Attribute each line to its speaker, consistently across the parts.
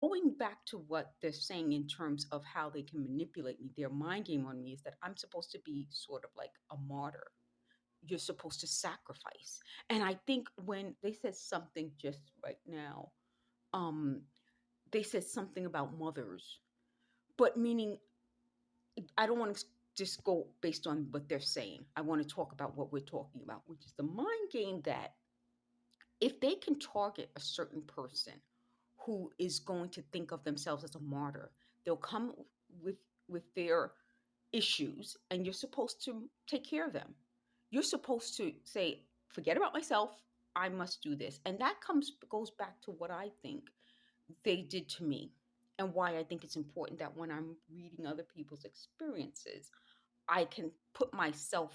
Speaker 1: Going back to what they're saying in terms of how they can manipulate me, their mind game on me is that I'm supposed to be sort of like a martyr. You're supposed to sacrifice. And I think when they said something just right now, um, they said something about mothers, but meaning I don't want to just go based on what they're saying. I want to talk about what we're talking about, which is the mind game that if they can target a certain person who is going to think of themselves as a martyr, they'll come with with their issues and you're supposed to take care of them. You're supposed to say, forget about myself, I must do this. And that comes goes back to what I think they did to me and why I think it's important that when I'm reading other people's experiences, I can put myself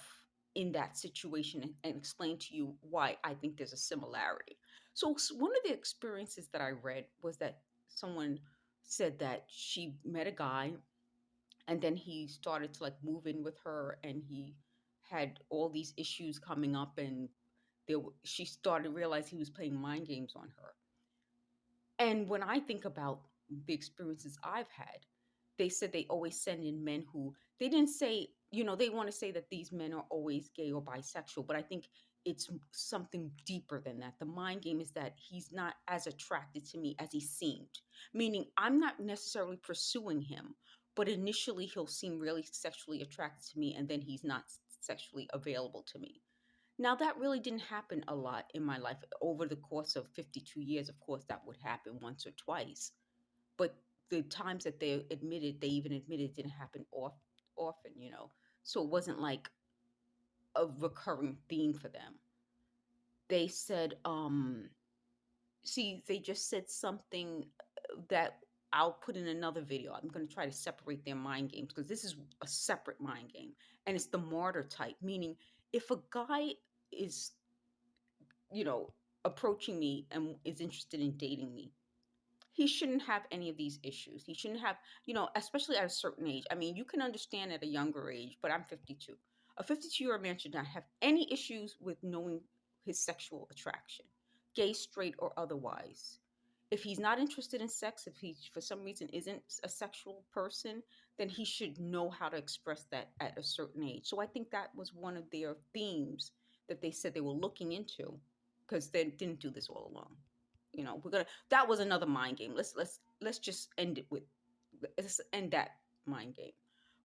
Speaker 1: in that situation and explain to you why I think there's a similarity. So, one of the experiences that I read was that someone said that she met a guy and then he started to like move in with her and he had all these issues coming up and she started to realize he was playing mind games on her. And when I think about the experiences I've had, they said they always send in men who they didn't say, they want to say that these men are always gay or bisexual, but I think it's something deeper than that. The mind game is that he's not as attracted to me as he seemed, meaning I'm not necessarily pursuing him, but initially he'll seem really sexually attracted to me and then he's not sexually available to me. Now, that really didn't happen a lot in my life. Over the course of 52 years, of course, that would happen once or twice. But the times that they even admitted it didn't happen often. So it wasn't like a recurring theme for them. They said, see, they just said something that I'll put in another video. I'm going to try to separate their mind games because this is a separate mind game. And it's the martyr type, meaning if a guy is you know, approaching me and is interested in dating me, he shouldn't have any of these issues. He shouldn't have, especially at a certain age. I mean, you can understand at a younger age, but I'm 52. A 52-year-old man should not have any issues with knowing his sexual attraction, gay, straight, or otherwise. If he's not interested in sex, if he for some reason isn't a sexual person, then he should know how to express that at a certain age. So I think that was one of their themes that they said they were looking into because they didn't do this all along. We're gonna that was another mind game. Let's just end it with let's end that mind game.